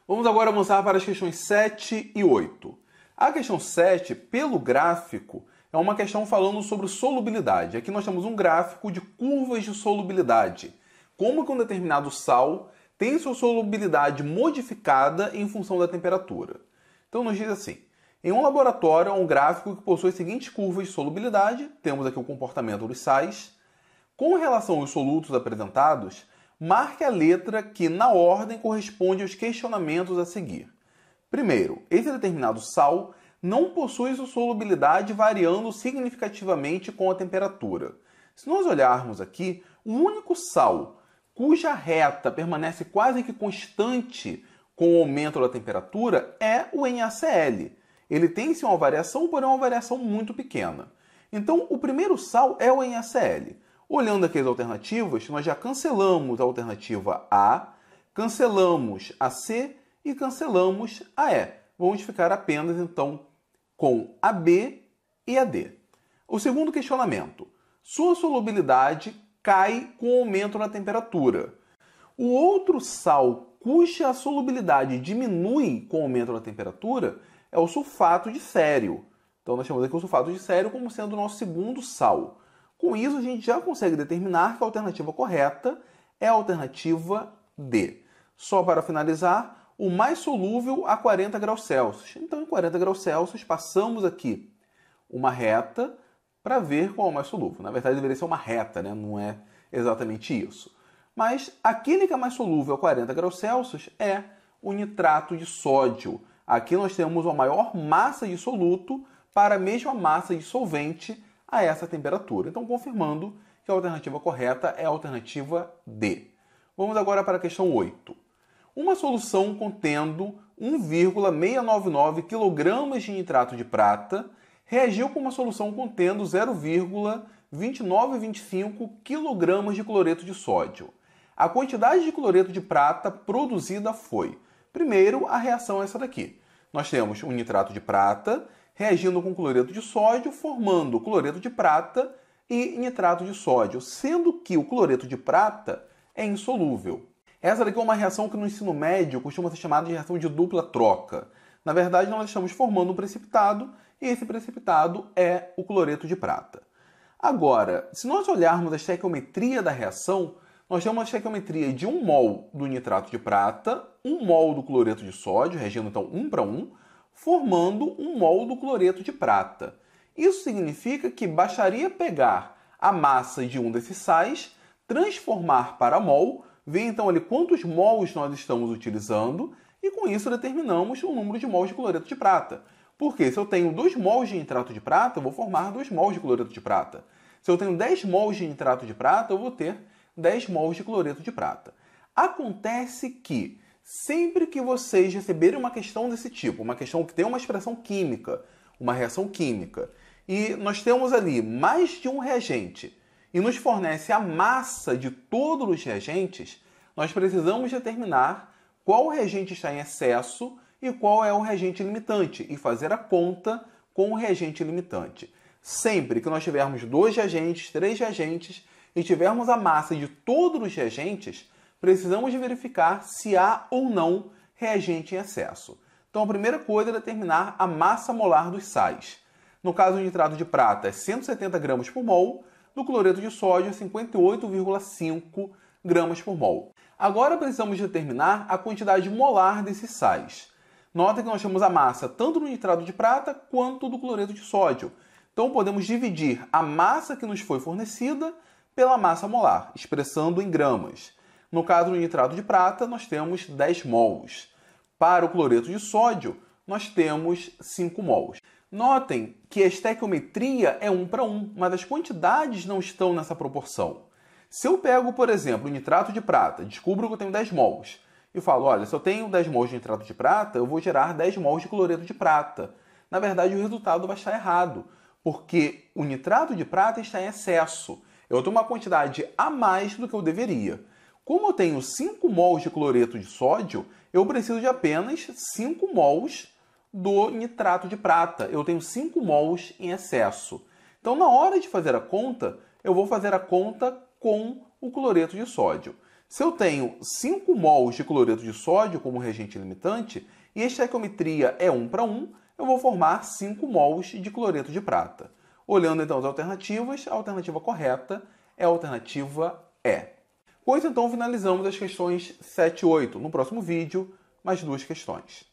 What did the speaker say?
Vamos agora avançar para as questões 7 e 8. A questão 7, pelo gráfico, é uma questão falando sobre solubilidade. Aqui nós temos um gráfico de curvas de solubilidade. Como que um determinado sal tem sua solubilidade modificada em função da temperatura. Então nos diz assim, em um laboratório há um gráfico que possui as seguintes curvas de solubilidade. Temos aqui o comportamento dos sais. Com relação aos solutos apresentados, marque a letra que, na ordem, corresponde aos questionamentos a seguir. Primeiro, esse determinado sal não possui sua solubilidade variando significativamente com a temperatura. Se nós olharmos aqui, o único sal cuja reta permanece quase que constante com o aumento da temperatura é o NaCl. Ele tem sim uma variação, porém uma variação muito pequena. Então, o primeiro sal é o NaCl. Olhando aqui as alternativas, nós já cancelamos a alternativa A, cancelamos a C e cancelamos a E. Vamos ficar apenas, então, com a B e a D. O segundo questionamento. Sua solubilidade cai com o aumento na temperatura. O outro sal cuja solubilidade diminui com o aumento na temperatura é o sulfato de cério. Então, nós chamamos aqui o sulfato de cério como sendo o nosso segundo sal. Com isso, a gente já consegue determinar que a alternativa correta é a alternativa D. Só para finalizar, o mais solúvel a 40 graus Celsius. Então, em 40 graus Celsius, passamos aqui uma reta para ver qual é o mais solúvel. Na verdade, deveria ser uma reta, né? Não é exatamente isso. Mas aquele que é mais solúvel a 40 graus Celsius é o nitrato de sódio. Aqui nós temos uma maior massa de soluto para a mesma massa de solvente a essa temperatura. Então, confirmando que a alternativa correta é a alternativa D. Vamos agora para a questão 8. Uma solução contendo 1,699 kg de nitrato de prata reagiu com uma solução contendo 0,2925 kg de cloreto de sódio. A quantidade de cloreto de prata produzida foi... Primeiro, a reação é essa daqui. Nós temos um nitrato de prata reagindo com cloreto de sódio, formando cloreto de prata e nitrato de sódio, sendo que o cloreto de prata é insolúvel. Essa daqui é uma reação que no ensino médio costuma ser chamada de reação de dupla troca. Na verdade, nós estamos formando um precipitado e esse precipitado é o cloreto de prata. Agora, se nós olharmos a estequiometria da reação, nós temos uma estequiometria de 1 mol do nitrato de prata, 1 mol do cloreto de sódio, reagindo então 1 para 1, formando 1 mol do cloreto de prata. Isso significa que bastaria pegar a massa de um desses sais, transformar para mol, ver então ali quantos mols nós estamos utilizando e com isso determinamos o número de mols de cloreto de prata. Porque se eu tenho 2 mols de nitrato de prata, eu vou formar 2 mols de cloreto de prata. Se eu tenho 10 mols de nitrato de prata, eu vou ter 10 mols de cloreto de prata. Acontece que sempre que vocês receberem uma questão desse tipo, uma questão que tem uma expressão química, uma reação química, e nós temos ali mais de um reagente e nos fornece a massa de todos os reagentes, nós precisamos determinar qual reagente está em excesso e qual é o reagente limitante e fazer a conta com o reagente limitante. Sempre que nós tivermos 2 reagentes, 3 reagentes e tivermos a massa de todos os reagentes, precisamos verificar se há ou não reagente em excesso. Então, a primeira coisa é determinar a massa molar dos sais. No caso do nitrato de prata, é 170 gramas por mol, no cloreto de sódio, é 58,5 gramas por mol. Agora precisamos determinar a quantidade molar desses sais. Nota que nós temos a massa tanto do nitrato de prata quanto do cloreto de sódio. Então, podemos dividir a massa que nos foi fornecida pela massa molar, expressando em gramas. No caso do nitrato de prata, nós temos 10 mols. Para o cloreto de sódio, nós temos 5 mols. Notem que a estequiometria é 1 para 1, mas as quantidades não estão nessa proporção. Se eu pego, por exemplo, o nitrato de prata, descubro que eu tenho 10 mols, e falo, olha, se eu tenho 10 mols de nitrato de prata, eu vou gerar 10 mols de cloreto de prata. Na verdade, o resultado vai estar errado, porque o nitrato de prata está em excesso. Eu tenho uma quantidade a mais do que eu deveria. Como eu tenho 5 mols de cloreto de sódio, eu preciso de apenas 5 mols do nitrato de prata. Eu tenho 5 mols em excesso. Então, na hora de fazer a conta, eu vou fazer a conta com o cloreto de sódio. Se eu tenho 5 mols de cloreto de sódio como reagente limitante e a estequiometria é 1:1, eu vou formar 5 mols de cloreto de prata. Olhando então as alternativas, a alternativa correta é a alternativa E. Com isso, então, finalizamos as questões 7 e 8. No próximo vídeo, mais 2 questões.